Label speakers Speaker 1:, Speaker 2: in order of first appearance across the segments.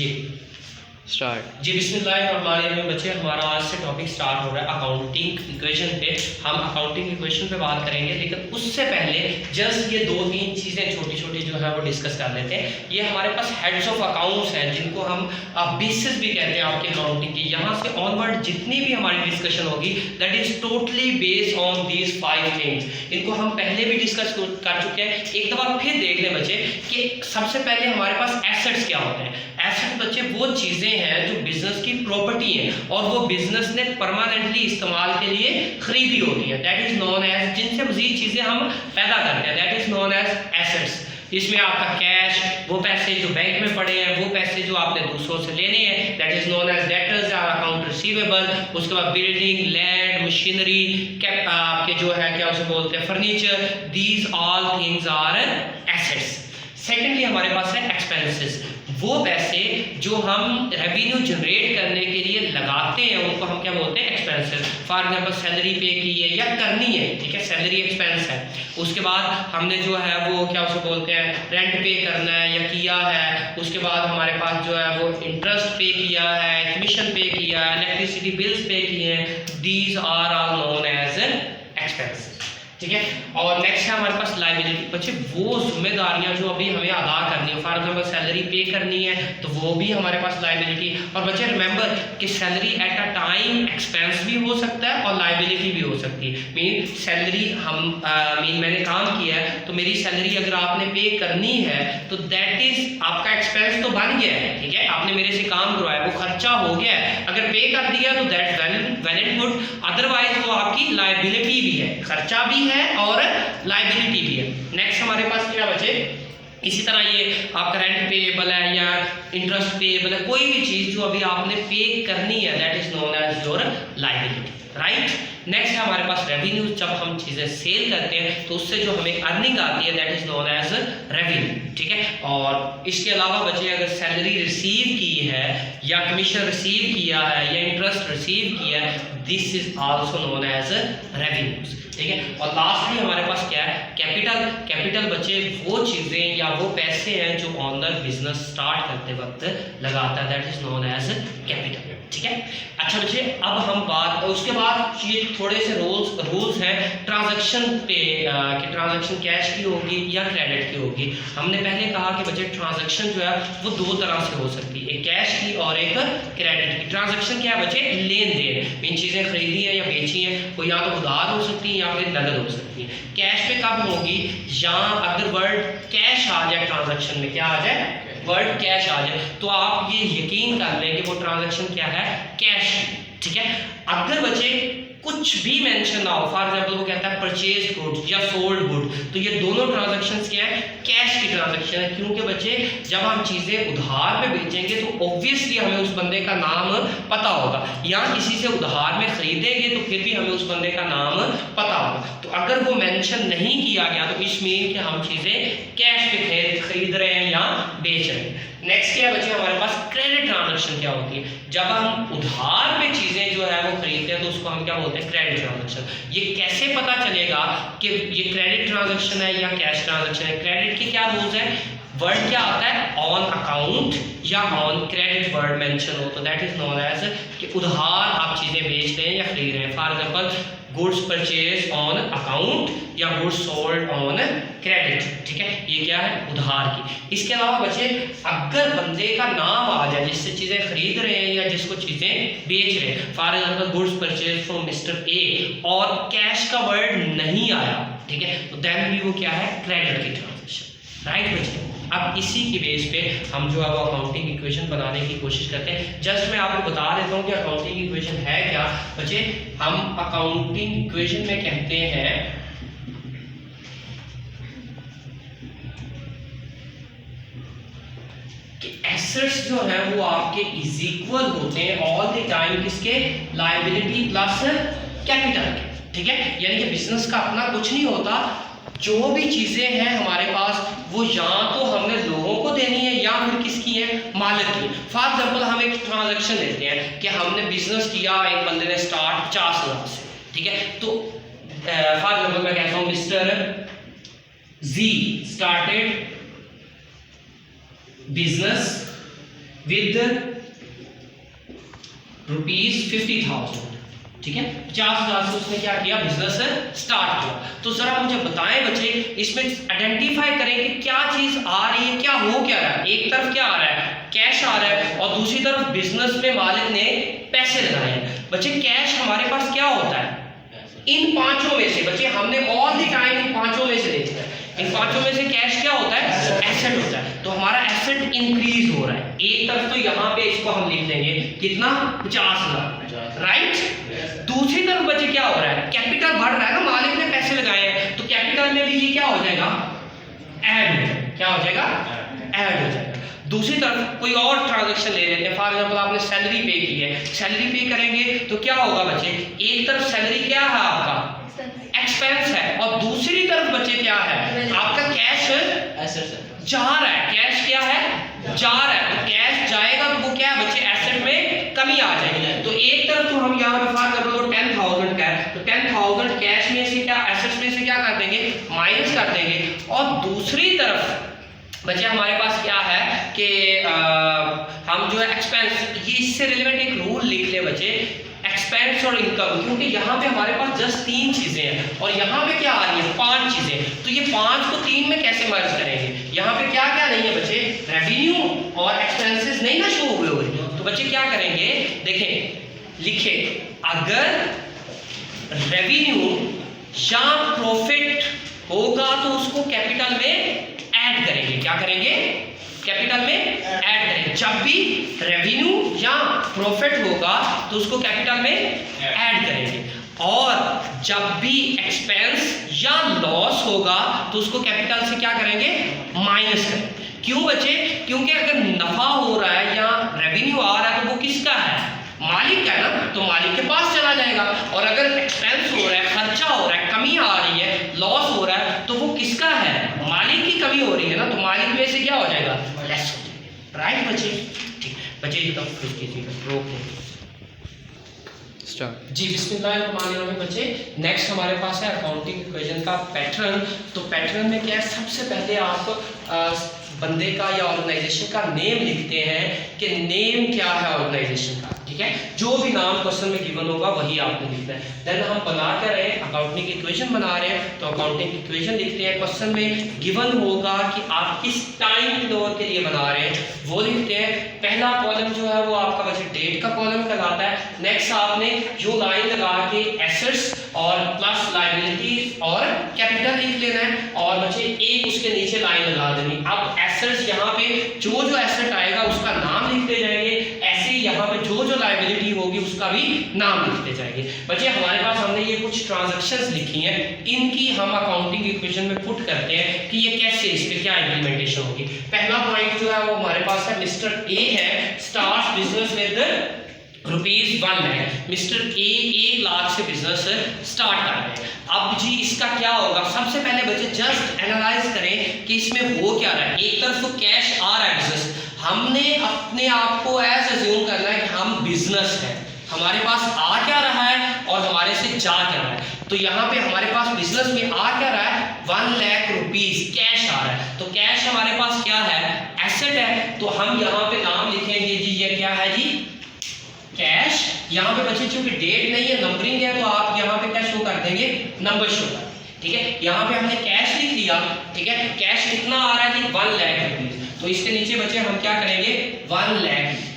Speaker 1: जी
Speaker 2: start.
Speaker 1: जी बिस्मिल्लाहिर्रहमानिर्रहीम बच्चे, हमारा आज से टॉपिक स्टार्ट हो रहा है अकाउंटिंग इक्वेशन पे। हम अकाउंटिंग इक्वेशन पे बात करेंगे, लेकिन उससे पहले जस्ट ये 2-3 चीज़ें छोटी छोटी जो है वो डिस्कस कर लेते हैं। ये हमारे पास हेड्स ऑफ अकाउंट्स हैं, जिनको हम बेसिस भी कहते हैं आपके अकाउंटिंग की। यहाँ से ऑनवर्ड जितनी भी हमारी डिस्कशन होगी that is totally based on these 5 things. इनको हम पहले भी डिस्कस कर चुके हैं, एक दफ़ा फिर देख लें बच्चे कि सबसे पहले हमारे पास एसेट्स क्या होते हैं। एसेट्स बच्चे वो चीज़ें हैं जो बिजनेस की प्रॉपर्टी है और वो बिजनेस ने परमानेंटली इस्तेमाल के लिए खरीदी होती है, दैट इज नॉन एज, जिनसे मजीद चीज़ें हम पैदा करते हैं, that is known as assets. इसमें आपका कैश, वो पैसे जो बैंक में पड़े हैं, वो पैसे जो आपने दूसरों से लेने हैं, that is known as debtors और अकाउंट रिसीवेबल। उसके बाद बिल्डिंग, लैंड, मशीनरी, आपके जो है क्या उसे बोलते हैं furniture, these all things are assets. Secondly हमारे पास है एक्सपेंसेस, वो पैसे जो हम रेवेन्यू जनरेट करने के लिए लगाते हैं उनको हम क्या बोलते हैं एक्सपेंसेस। फॉर एग्जांपल सैलरी पे की है या करनी है, ठीक है, सैलरी एक्सपेंस है। उसके बाद हमने जो है वो क्या उसे बोलते हैं रेंट पे करना है या किया है। उसके बाद हमारे पास जो है वो इंटरेस्ट पे किया है, कमीशन पे किया है, इलेक्ट्रिसिटी बिल्स पे किए हैं, these are all known as expenses, ठीक है। और नेक्स्ट है हमारे पास लायबिलिटी, बच्चे वो जिम्मेदारियां जो अभी हमें अदा करनी है। फॉर एग्जांपल सैलरी पे करनी है तो वो भी हमारे पास लायबिलिटी। और बच्चे रिमेंबर कि salary at a time expense भी हो सकता है और लायबिलिटी भी हो सकती है। मीन सैलरी मैंने काम किया है तो मेरी सैलरी अगर आपने पे करनी है तो दैट इज आपका एक्सपेंस तो बन गया है, ठीक है, आपने मेरे से काम करवाया, वो खर्चा हो गया है। अगर पे कर दिया तो that well and good, otherwise वो आपकी लायबिलिटी भी है, खर्चा भी है और लायबिलिटी भी है। नेक्स्ट हमारे पास क्या बचे, इसी तरह ये आपका रेंट पेएबल है या इंटरेस्ट पेएबल है, कोई भी चीज़ जो अभी आपने पे करनी है that is known as your liability, right. Next है हमारे पास रेवेन्यू, जब हम चीज़ें सेल करते हैं तो उससे जो हमें अर्निंग आती है that is known as revenue, ठीक है। और इसके अलावा बच्चे अगर सैलरी रिसीव की है या कमीशन रिसीव किया है या इंटरेस्ट रिसीव किया है, this is also known as revenues, ठीक है। और लास्टली हमारे पास क्या है कैपिटल। कैपिटल बच्चे वो चीज़ें या वो पैसे हैं जो ऑनर बिजनेस स्टार्ट करते वक्त लगाता है, that is known as capital, ठीक है। अच्छा बच्चे अब हम बात, उसके बाद ये थोड़े से रूल्स हैं ट्रांजैक्शन पे कि ट्रांजैक्शन कैश की होगी या क्रेडिट की होगी। हमने पहले कहा कि बच्चे ट्रांजैक्शन जो है वो 2 तरह से हो सकती है, एक कैश की और एक क्रेडिट की। ट्रांजैक्शन क्या है बच्चे, लेन देन, इन चीज़ें खरीदी है या बेची है, वो या तो उधार हो सकती है या फिर नगद हो सकती है। कैश पे कब होगी, या अगर वर्ड कैश आ जाए ट्रांजैक्शन में, क्या आ जाए वर्ड कैश आ जाए तो आप ये यकीन कर लें कि वो ट्रांजैक्शन क्या है कैश, ठीक है। अगर बच्चे कुछ भी मेंशन ना हो, फॉर एग्जांपल वो कहता है परचेज गुड या सोल्ड गुड, तो ये दोनों ट्रांजैक्शंस क्या है कैश की ट्रांजैक्शन है। क्योंकि बच्चे जब हम चीज़ें उधार में बेचेंगे तो ऑब्वियसली हमें उस बंदे का नाम पता होगा, या किसी से उधार में खरीदेंगे तो फिर भी हमें उस बंदे का नाम पता होगा। तो अगर वो मेंशन नहीं किया गया तो इस मीन कि हम चीज़ें कैश पे खरीद रहे हैं या बेच रहे हैं। नेक्स्ट क्या बच्चे हमारे पास क्रेडिट ट्रांजैक्शन क्या होती है, जब हम उधार में चीज़ें जो है वो खरीदते हैं तो उसको हम क्या बोलते हैं क्रेडिट ट्रांजैक्शन। ये कैसे पता चलेगा कि ये क्रेडिट ट्रांजैक्शन है या कैश ट्रांजैक्शन है। क्रेडिट के क्या रूल्स हैं, वर्ड क्या आता है ऑन अकाउंट या ऑन क्रेडिट वर्ड मेंशन हो तो दैट इज नोन एज कि उधार आप चीज़ें बेच रहे हैं या खरीद रहे हैं। For example goods purchase on account या गुड्स सोल्ड ऑन क्रेडिट, ठीक है, ये क्या है उधार की। इसके अलावा बच्चे अगर बंदे का नाम आ जाए जिससे चीज़ें खरीद रहे हैं या जिसको चीज़ें बेच रहे हैं, for example goods purchase from mister A और कैश का वर्ड नहीं आया, ठीक है, तो देन भी वो क्या है क्रेडिट की ट्रांजैक्शन, राइट बच्चे। अब इसी की बेस पे हम जो है वो अकाउंटिंग इक्वेशन बनाने की कोशिश करते हैं। जस्ट मैं आपको बता देता हूँ कि अकाउंटिंग इक्वेशन है क्या बच्चे। हम अकाउंटिंग इक्वेशन में कहते हैं कि एसेट्स जो है वो आपके इज इक्वल होते हैं ऑल द टाइम किसके, लायबिलिटी प्लस कैपिटल के, ठीक है। यानी कि बिजनेस का अपना कुछ नहीं होता, जो भी चीज़ें हैं हमारे पास वो या तो हमने लोगों को देनी है या फिर किसकी है मालिक की। फॉर एग्जांपल हम एक ट्रांजैक्शन लेते हैं कि हमने बिजनेस किया, एक बंदे ने स्टार्ट 50,000 से, ठीक है, तो फॉर एग्जांपल मैं कहता हूँ mister G started business with ₹50,000, ठीक है। 50,000 से उसने क्या किया, बिजनेस स्टार्ट किया। तो जरा मुझे बताएं बच्चे, इसमें आइडेंटिफाई करें कि क्या चीज आ रही है, क्या हो क्या रहा है। एक तरफ क्या आ रहा है, कैश आ रहा है, और दूसरी तरफ बिजनेस में मालिक ने पैसे लगाए हैं। बच्चे कैश हमारे पास क्या होता है, इन पांचों में से, बच्चे हमने ऑल द टाइम इन पांचों में से देखा है, इन पांचों में से कैश क्या होता है, एसेट होता है। तो हमारा एसेट इंक्रीज हो रहा है। एक तरफ तो यहाँ पे इसको हम लिख देंगे कितना, 50 लाख, राइट। दूसरी तरफ बच्चे क्या हो रहा है, कैपिटल बढ़ रहा है ना, मालिक ने पैसे लगाए हैं, तो कैपिटल में भी ये क्या हो जाएगा, ऐड हो जाएगा। क्या हो जाएगा, ऐड हो जाएगा। दूसरी तरफ कोई और ट्रांजैक्शन ले लेते हैं, फॉर एग्जांपल आपने सैलरी पे की है, सैलरी पे करेंगे तो क्या होगा बच्चे, एक तरफ सैलरी क्या है आपका, एक्सपेंस है, और दूसरी तरफ बच्चे क्या है, आपका कैश जा रहा है। कैश क्या है, जा रहा है। तो कैश जाएगा तो वो क्या है बच्चे, एसेट में कमी आ जाएगी। तो एक तरफ तो हम यहाँ पे फॉर एग्जांपल 10,000 का है, तो 10,000 कैश में से क्या, एसेट्स में से क्या कर देंगे, माइनस कर देंगे। और दूसरी तरफ बच्चे हमारे पास क्या है कि हम जो है एक्सपेंस, ये इससे रिलेवेंट एक रूल लिख ले बच्चे, एक्सपेंस और इनकम, क्योंकि यहाँ पे हमारे पास जस्ट 3 चीजें हैं और यहाँ पे क्या आ रही है, 5 चीजें। तो ये 5 को 3 में कैसे मर्ज करेंगे, यहाँ पे क्या क्या नहीं है बच्चे, रेवेन्यू और एक्सपेंसेस नहीं ना शो हुए। तो बच्चे क्या करेंगे, देखें लिखे, अगर रेवेन्यू या प्रॉफिट होगा तो उसको कैपिटल में ऐड करेंगे। क्या करेंगे, कैपिटल में ऐड करेंगे। जब भी रेवेन्यू या प्रॉफिट होगा तो उसको कैपिटल में ऐड करेंगे, और जब भी एक्सपेंस या लॉस होगा तो उसको कैपिटल से क्या करेंगे, माइनस करेंगे। क्यों बच्चे, क्योंकि अगर नफा हो रहा है या रेवेन्यू आ रहा है तो वो किसका है, मालिक का है ना, तो मालिक के पास चला जाएगा। और अगर एक्सपेंस हो रहा है, खर्चा हो रहा है, कमी आ रही है, लॉस हो रहा है, तो वो किसका है, मालिक की कमी हो रही है ना, तो मालिक में से क्या हो जाएगा, लेस हो जाएगा, राइट बच्चे। ठीक बच्चे, एकदम खुश कीजिएगा, रोक दें
Speaker 2: स्टार्ट
Speaker 1: जी। बिस्मिल्लाहिर्रहमानिर्रहीम बच्चे, नेक्स्ट हमारे पास है अकाउंटिंग इक्वेशन का पैटर्न। तो पैटर्न में क्या है, सबसे पहले आप बंदे का या ऑर्गेनाइजेशन का नेम लिखते हैं कि नेम क्या है ऑर्गेनाइजेशन का, ठीक है। जो भी नाम क्वेश्चन में गिवन होगा वही आपने लिखना है। देन हम बना कर रहे हैं अकाउंटिंग इक्वेशन बना रहे हैं, तो अकाउंटिंग इक्वेशन लिखते हैं। क्वेश्चन में गिवन होगा कि आप किस टाइम पीरियड के लिए बना रहे हैं वो लिखते हैं। पहला कॉलम जो है वो आपका बच्चे डेट का कॉलम कहलाता है। नेक्स्ट आपने जो लाइन लगा के एसेट्स और प्लस लायबिलिटीज और कैपिटल लिख लेना है, और बच्चे एक उसके नीचे लाइन लगा देनी। अब एसेट्स यहाँ पे जो जो एसेट आएगा उसका नाम लिखते जाएंगे, ऐसे ही यहाँ पे जो जो लायबिलिटी होगी उसका भी नाम लिखते जाएंगे। बच्चे हमारे पास हमने ये कुछ ट्रांजैक्शंस लिखी हैं, इनकी हम अकाउंटिंग इक्वेशन में पुट करते हैं कि ये कैसे, इस पे क्या इंप्लीमेंटेशन होगी। पहला पॉइंट जो है वो हमारे पास है, मिस्टर ए है, start business with ₹1 lakh. Mister A 1 lakh से बिजनेस स्टार्ट कर रहे हैं। अब जी इसका क्या होगा, सबसे पहले बच्चे जस्ट एनालाइज करें कि इसमें हो क्या रहा है। एक तरफ तो कैश आ रहा है बिजनेस, हमने अपने आप को ऐसे अज्यूम करना है कि हम बिजनेस है, हमारे पास आ क्या रहा है और हमारे से जा क्या रहा है। तो यहाँ पे हमारे पास बिजनेस में आ क्या रहा है, ₹1 लाख कैश आ रहा है। तो कैश हमारे पास क्या है, एसेट है। तो हम यहाँ पे नाम लिखेंगे जी, ये क्या है जी, कैश। यहाँ पे बच्चे चूंकि डेट नहीं है, नंबरिंग है, तो आप यहाँ पे क्या शो कर देंगे, नंबर शो कर, ठीक है। यहाँ पे हमने कैश लिख लिया, ठीक है। कैश कितना आ रहा है जी, ₹1 लाख। तो इसके नीचे बच्चे हम क्या करेंगे, 1 लाख,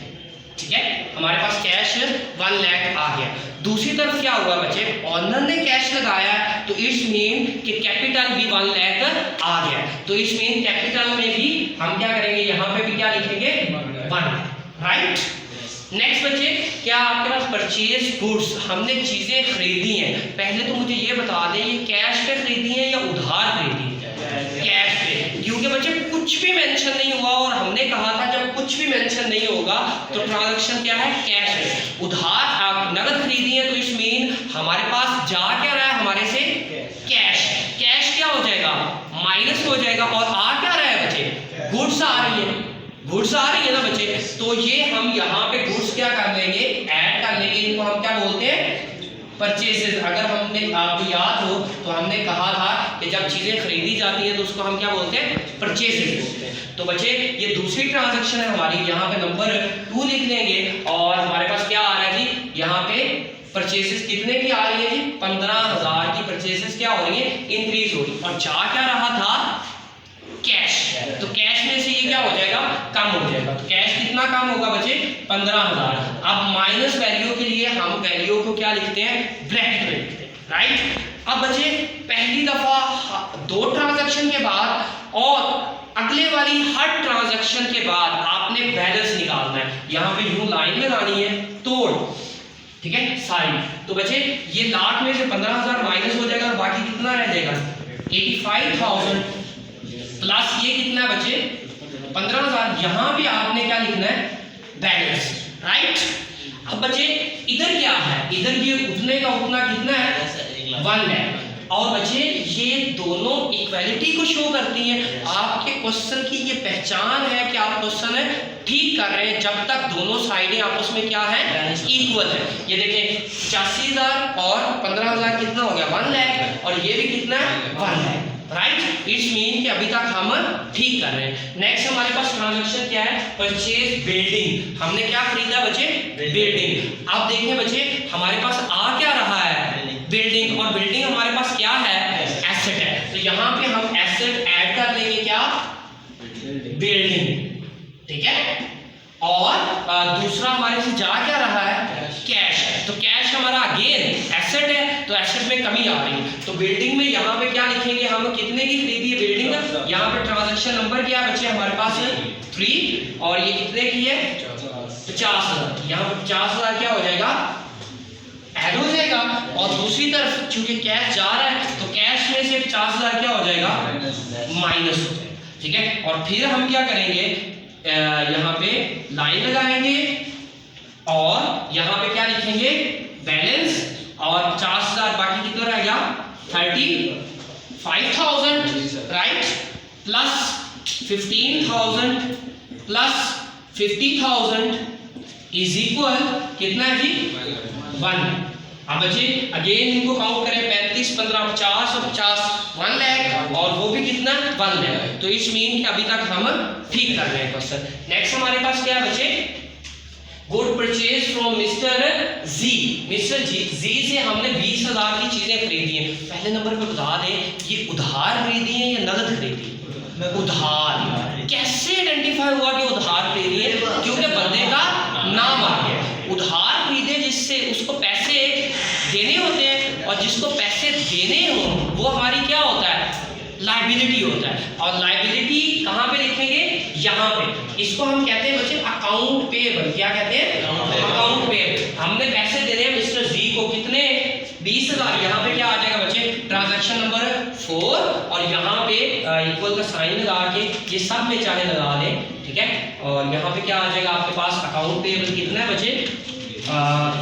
Speaker 1: ठीक है। हमारे पास कैश 1 लाख आ गया। दूसरी तरफ क्या हुआ बच्चे, ऑनर ने कैश लगाया, तो इट्स मीन कि कैपिटल भी 1 लाख आ गया। तो इट्स मीन कैपिटल में भी हम क्या करेंगे, यहाँ पे भी क्या लिखेंगे, 1, राइट। नेक्स्ट बच्चे, क्या आपके पास परचेज गुड्स, हमने चीजें खरीदी हैं। पहले तो मुझे ये बता दें, ये कैश पे खरीदी है या उधार खरीदी है, कैश पे, क्योंकि बच्चे कुछ भी मेंशन नहीं हुआ, और हमने कहा था जब कुछ भी मेंशन नहीं होगा तो ट्रांजैक्शन क्या है, कैश है। उधार आप नगद खरीदी है, तो इस मीन हमारे पास जा क्या रहा है, हमारे से कैश। कैश क्या हो जाएगा, माइनस हो जाएगा, और आ क्या रहा है बच्चे, गुड्स आ रही है, गुड्स आ रही है ना बच्चे। तो ये हम यहाँ पे गुड्स क्या कर लेंगे, ऐड कर लेंगे, इनको हम क्या बोलते हैं, परचेसेस। अगर हमने आपको याद हो तो हमने कहा था कि जब चीज़ें खरीदी जाती हैं तो उसको हम क्या बोलते हैं, परचेसेस बोलते हैं। तो बच्चे ये दूसरी ट्रांजैक्शन है हमारी, यहाँ पे नंबर 2 लिख देंगे और हमारे पास क्या आ रहा है जी, यहाँ पे परचेसेस कितने की आ रही है जी, 15,000 की परचेसेस क्या हो रही है, इंक्रीज हो रही है। और जा क्या रहा था, कैश। तो कैश में से ये क्या हो जाएगा, कम हो जाएगा। तो कैश कितना कम होगा बच्चे, 15,000। अब माइनस वैल्यू के लिए हम वैल्यू को क्या लिखते हैं, ब्रैकेट में लिखते हैं, राइट। अब बच्चे पहली दफा 2 ट्रांजैक्शन के बाद और अगले वाली हर ट्रांजैक्शन के बाद आपने बैलेंस निकालना है। यहाँ पे यूं लाइन लगानी है, तोड़, ठीक है, साइड। तो बच्चे ये लाख में से 15,000 माइनस हो जाएगा और बाकी कितना रह जाएगा, 85,000 प्लस ये कितना बचे 15,000। यहाँ पे आपने क्या लिखना है, बैलेंस, राइट। अब बच्चे इधर क्या है, इधर ये उतने का उतना कितना है, 1 लाख। और बच्चे ये दोनों इक्वालिटी को शो करती हैं। आपके क्वेश्चन की ये पहचान है कि आप क्वेश्चन है ठीक कर रहे हैं जब तक दोनों साइडें आपस में क्या है, इक्वल है। ये देखें 85,000 और 15,000 कितना हो गया, 1 लाख, और ये भी कितना है, 1 लाख, राइट। इट्स मीन कि अभी तक हम ठीक कर रहे हैं। नेक्स्ट हमारे पास ट्रांजैक्शन क्या है, परचेज बिल्डिंग। हमने क्या खरीदा बच्चे, बिल्डिंग। अब देखें बच्चे हमारे पास आ क्या रहा है, बिल्डिंग, और बिल्डिंग हमारे पास क्या है, एसेट है। तो यहाँ पे हम एसेट ऐड कर लेंगे, क्या, बिल्डिंग, ठीक है। और दूसरा हमारे से जा क्या रहा है, कैश है। तो कैश हमारा अगेन एसेट है, तो एसेट में कमी आ रही है। तो बिल्डिंग में यहाँ पे क्या लिखेंगे, हम कितने की खरीदी है बिल्डिंग। यहाँ पे ट्रांजैक्शन नंबर क्या है बच्चे हमारे पास 3, और ये कितने की है, 50,000। यहाँ पे 50,000 क्या हो जाएगा, ऐड हो जाएगा। और दूसरी तरफ चूंकि कैश जा रहा है तो कैश में से 50,000 क्या हो जाएगा, माइनस हो जाएगा, ठीक है। और फिर हम क्या करेंगे, यहाँ पे लाइन लगाएंगे और यहाँ पे क्या लिखेंगे, बैलेंस, और 50,000 बाकी कितना रह गया, 35,000, right, plus 15,000 plus 50,000 is equal कितना है जी, 1। अब बच्चे अगेन इनको काउंट करें, 35, 15, 50 और 50, 1 लाख, और वो भी कितना, 1 लाख। तो इस मीन कि अभी तक हम ठीक कर रहे हैं क्वेश्चन। नेक्स्ट हमारे पास क्या है बच्चे, good purchase from mister G. Mister G से हमने 20,000 की चीजें खरीदी हैं। पहले नंबर पे बता दें, ये उधार खरीदी है या नगद खरीदी है, उधार। कैसे आइडेंटिफाई हुआ कि उधार खरीदी है, क्योंकि बंदे का नाम आ गया। उधार खरीदे जिससे उसको पैसे देने होते हैं, और जिसको पैसे देने हो वो हमारी क्या होता है, लायबिलिटी होता है। और लायबिलिटी कहाँ पे लिखेंगे, यहाँ पे। इसको हम कहते हैं बच्चे अकाउंट पेएबल। क्या कहते हैं, अकाउंट पेएबल। हमने पैसे देने हैं मिस्टर जी को, कितने, 20,000। यहाँ पे क्या आ जाएगा बच्चे, ट्रांजैक्शन नंबर 4, और यहाँ पे इक्वल का साइन लगा के ये सब में चाहे लगा दें, ठीक है। और यहाँ पे क्या आ जाएगा आपके पास, अकाउंट पेएबल कितना है बच्चे,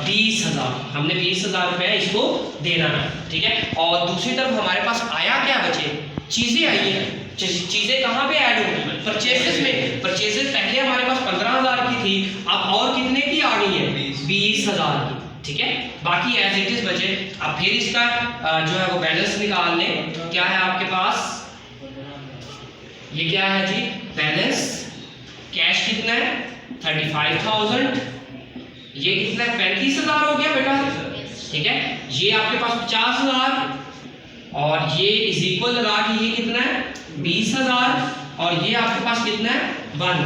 Speaker 1: 20,000। हमने 20,000 रुपये इसको देना है, ठीक है। और दूसरी तरफ हमारे पास आया क्या बच्चे, चीजें आई हैं। चीजें कहाँ पे ऐड होंगी, परचेसेस में। परचेसेस पहले हमारे पास 15,000 की थी, अब और कितने की आ गई है, 20,000 की, ठीक है। बाकी एज इट इज बचे। अब फिर इसका जो है वो बैलेंस निकाल लें। क्या है आपके पास, ये क्या है जी, बैलेंस। कैश कितना है, 35,000। ये कितना है, 35,000 हो गया बेटा, ठीक है। ये आपके पास 50,000, और ये इज इक्वल लगा के ये कितना है, 20,000, और ये आपके पास कितना है, 1,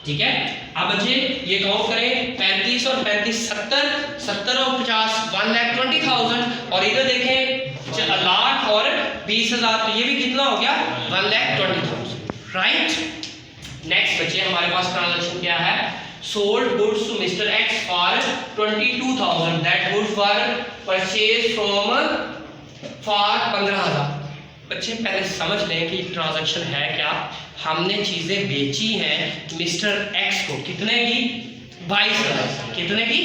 Speaker 1: ठीक है। अब बच्चे ये काउंट करें, 35 और 35 70, 70 और 50 1,20,000, और इधर देखें लाख और 20,000, तो ये भी कितना हो गया, 1,20,000, राइट। नेक्स्ट बच्चे हमारे पास ट्रांजैक्शन क्या है, sold goods to Mr. X for 22,000. That goods were purchased from for 15,000. बच्चे पहले समझ लें कि ट्रांजैक्शन है क्या। हमने चीजें बेची हैं मिस्टर एक्स को, कितने की, 22,000। कितने की,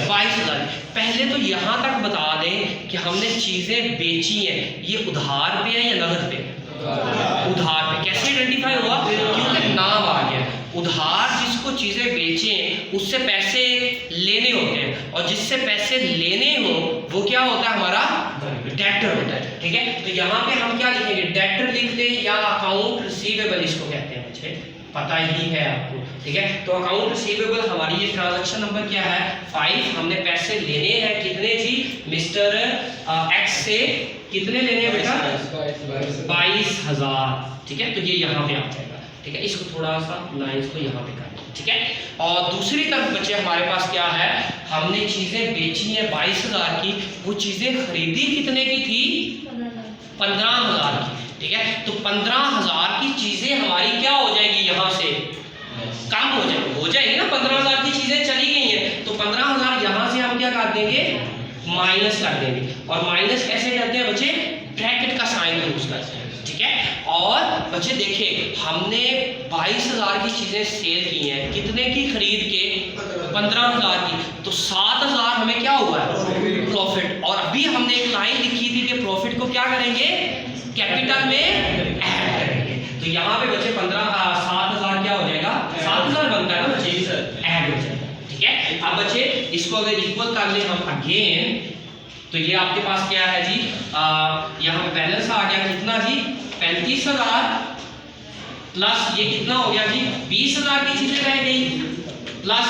Speaker 1: 22,000। पहले तो यहाँ तक बता दें कि हमने चीजें बेची हैं, ये उधार पे है या नगद पे, उधार पे। कैसे आइडेंटिफाई हुआ, क्योंकि नाम आ गया। उधार जिसको चीजें बेचें उससे पैसे लेने होते हैं, और जिससे पैसे लेने हो वो क्या होता है, हमारा डेटर होता है। ठीक है, तो यहाँ पे हम क्या लिखेंगे, डेटर लिख दें या अकाउंट रिसीवेबल इसको कहते हैं, मुझे पता ही है आपको। ठीक है, तो अकाउंट रिसीवेबल हमारी ये ट्रांजैक्शन नंबर क्या है 5। हमने पैसे लेने हैं कितने जी, मिस्टर एक्स से कितने लेने हैं बेटा, 22,000। ठीक है, तो ये यहाँ पे आ जाएगा। ठीक है, इसको थोड़ा सा लाइंस को यहाँ पे कर, ठीक है। और दूसरी तरफ बच्चे हमारे पास क्या है, हमने चीजें बेची हैं 22,000 की, वो चीजें खरीदी कितने की थी, 15,000 की। ठीक है, तो 15,000 की चीजें हमारी क्या हो जाएगी, यहाँ से कम हो जाएगी ना। 15,000 की चीजें चली गई हैं, तो 15,000 यहाँ से हम क्या कर देंगे, माइनस कर देंगे। और माइनस कैसे करते हैं बच्चे, ब्रैकेट का साइन यूज करते हैं। ठीक है, और बच्चे देखिए हमने 22,000 की चीजें सेल की हैं, कितने की खरीद के, 15,000 की, तो 7,000 हमें क्या हुआ है, प्रॉफिट। और अभी हमने एक लाइन लिखी थी कि प्रॉफिट को क्या करेंगे, कैपिटल में ऐड करेंगे। तो यहाँ पे बच्चे 7,000 क्या हो जाएगा, 7,000 बनता है ना बच्चे, ऐड हो जाएगा। ठीक है, अब बच्चे इसको अगर इक्वल कर ले हम अगेन, तो ये आपके पास क्या है जी, यहाँ पे बैलेंस आ गया कितना जी, 35,000 प्लस ये कितना हो गया जी, 20,000 की चीजें रह गई, प्लस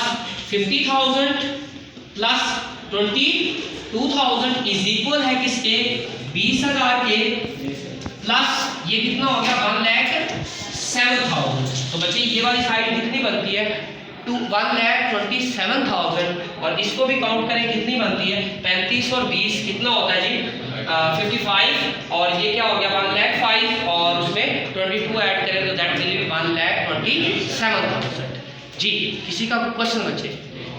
Speaker 1: 50,000 प्लस 22,000 इज इक्वल है किसके, 20,000 के, प्लस ये कितना हो गया 1,07,000। तो बच्चे ये वाली साइड कितनी बनती है, 1,27,000, और इसको भी काउंट करें कितनी बनती है, 35 और 20 कितना होता है जी, 55, और ये क्या हो गया 1,05,000, और उसमें 22 ऐड करें तो दैट विल बी 1,27,000 जी। किसी का क्वेश्चन बच्चे।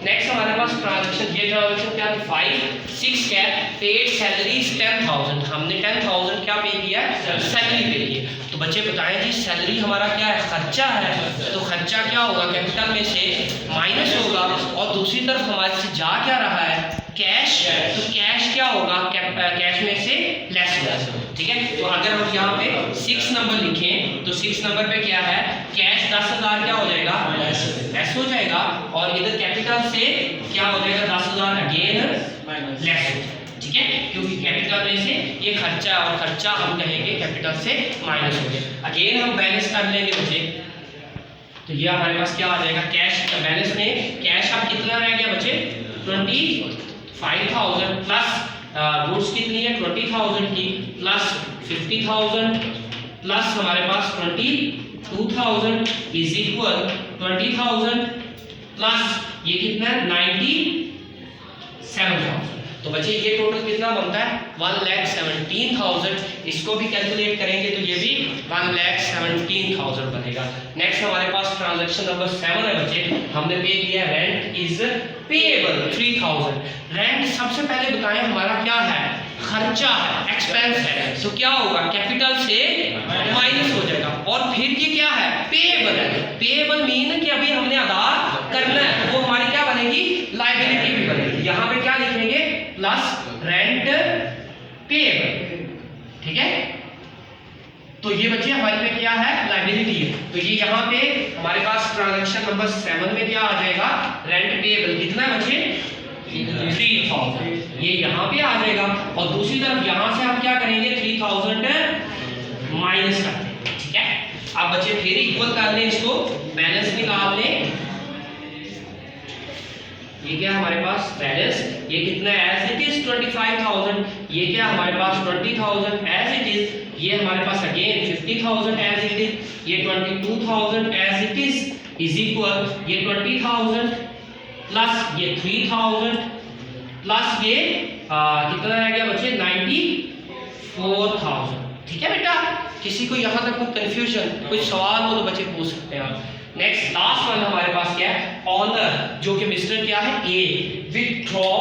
Speaker 1: नेक्स्ट हमारे पास ट्रांजैक्शन, ये ट्रांजैक्शन क्या है, 5 6 क्या पेड सैलरी 10,000, हमने 10,000 क्या पे किया, सैलरी पे की। तो बच्चे बताएं जी सैलरी हमारा क्या है, खर्चा है, तो खर्चा क्या होगा, कैपिटल में से माइनस होगा, और दूसरी तरफ हमारे से जा क्या रहा है, कैश, तो कैश क्या होगा, कैश में से लेस होगा। ठीक है, तो अगर हम यहाँ पे 6 नंबर लिखें तो 6 नंबर पे क्या है, कैश 10,000 क्या हो जाएगा, लेस हो जाएगा, और इधर कैपिटल से क्या हो जाएगा, 10,000 अगेन लेस हो जाएगा। ठीक है, क्योंकि कैपिटल में से ये खर्चा, और खर्चा हम कहेंगे कैपिटल से माइनस हो गया। अगेन हम बैलेंस कर लेंगे बच्चे, तो ये हमारे पास क्या आ जाएगा, कैश बैलेंस में कैश अब कितना रह गया बच्चे, 25,000 प्लस गुड्स कितनी है 20,000 की, प्लस 50,000 प्लस हमारे पास 22,000 इज इक्वल 20,000 प्लस ये कितना है 97,000। तो बच्चे ये टोटल कितना बनता है 1,17,000। इसको भी कैलकुलेट करेंगे तो ये भी 1,17,000 बनेगा। नेक्स्ट हमारे पास ट्रांजैक्शन नंबर 7 है बच्चे, हमने पे किया रेंट इज पेएबल 3,000। रेंट सबसे पहले बताएं हमारा क्या है, खर्चा है, एक्सपेंस है, तो क्या होगा कैपिटल से माइनस हो जाएगा, और फिर ये क्या है पेएबल है। पेएबल मीन कि अभी हमने अदा करना है, वो हमारी क्या बनेगी लायबिलिटी भी बनेगी। यहाँ पे क्या लिखेंगे प्लस रेंट पेएबल। ठीक है, तो ये बच्चे हमारे पे क्या है लायबिलिटी है, तो ये यहाँ पे हमारे पास ट्रांजैक्शन नंबर 7 में क्या आ जाएगा रेंट पेएबल कितना है बच्चे 3,000, ये यहाँ पे आ जाएगा, और दूसरी तरफ यहाँ से हम क्या करेंगे 3,000 माइनस कर देंगे। ठीक है, अब बच्चे फिर इक्वल कर लें, इसको बैलेंस निकाल लें। ये क्या हमारे पास बैलेंस, ये कितना एज इट इज 25,000, ये क्या हमारे पास 20,000 एज इट इज, ये हमारे पास अगेन 50,000 एज इट इज, ये 22,000 एज इट इज इक्वल ये 20,000 प्लस ये 3,000 प्लस ये कितना रह गया बच्चे 94,000। ठीक है बेटा, किसी को यहाँ तक कोई कंफ्यूजन कोई सवाल हो तो बच्चे पूछ सकते हैं आप। नेक्स्ट लास्ट वन हमारे पास क्या है ऑनर, जो कि मिस्टर क्या है A withdraw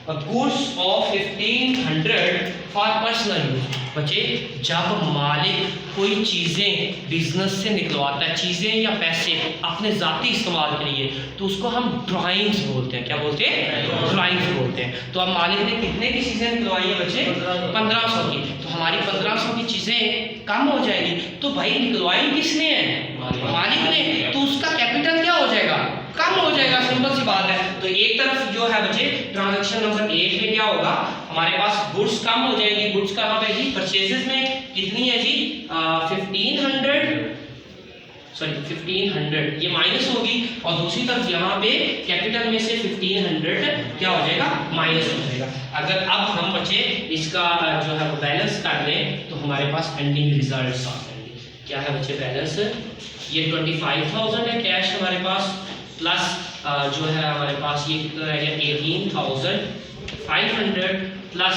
Speaker 1: goods of 1,500 for personal use. बच्चे जब मालिक कोई चीज़ें बिजनेस से निकलवाता है, चीज़ें या पैसे अपने ज़ाती इस्तेमाल के लिए, तो उसको हम ड्राइंग्स बोलते हैं। क्या बोलते हैं ड्राइंग्स बोलते हैं। तो अब मालिक ने कितने की चीज़ें निकलवाई है बच्चे 1,500 की, तो हमारी 1,500 की चीज़ें कम हो जाएगी, तो भाई निकलवाई किसने है मालिक ने, तो उसका कैपिटल क्या हो जाएगा, कम हो जाएगा, सिंपल सी बात है। तो एक तरफ जो है बच्चे ट्रांजैक्शन नंबर 8 में क्या होगा, हमारे पास गुड्स कम हो जाएगी। गुड्स कहाँ पे जी, परचेजेस में कितनी है जी 1500 ये माइनस होगी, और दूसरी तरफ यहाँ पे कैपिटल में से 1500 क्या हो जाएगा, माइनस हो जाएगा। अगर अब हम बच्चे इसका जो है वो बैलेंस कर लें तो हमारे पास एंडिंग रिजल्ट्स आ जाएंगे। क्या है बच्चे बैलेंस, ये 25,000 है कैश हमारे पास, प्लस जो है हमारे पास ये कितना रह गया 18,500 प्लस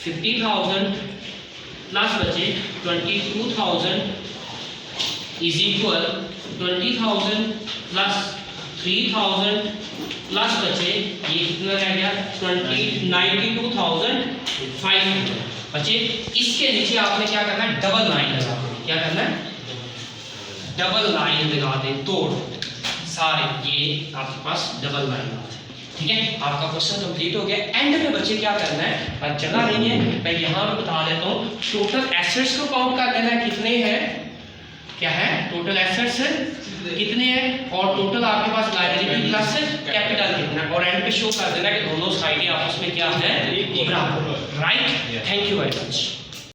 Speaker 1: 50,000 प्लस बचे 22,000 इज इक्वल 20,000 प्लस 3,000 प्लस बचे ये कितना रह गया 92,500 बचे। इसके नीचे आपने क्या करना है, डबल लाइन लगा दें। क्या करना है, डबल लाइन लगा दें, तोड़ सारे ये आपके पास डबल लाइन आ जाए। ठीक है, आपका क्वेश्चन कंप्लीट हो गया। एंड में बच्चे क्या करना है, जगह नहीं है, मैं यहाँ पे बता देता हूँ। टोटल एसेट्स को काउंट कर देना है, कितने हैं, क्या है टोटल एसेट्स कितने हैं, और टोटल आपके पास लायबिलिटी प्लस कैपिटल कितना है, और एंड पे शो कर देना कि दोनों साइडें आपस में क्या है, बराबर। Right, thank you very much.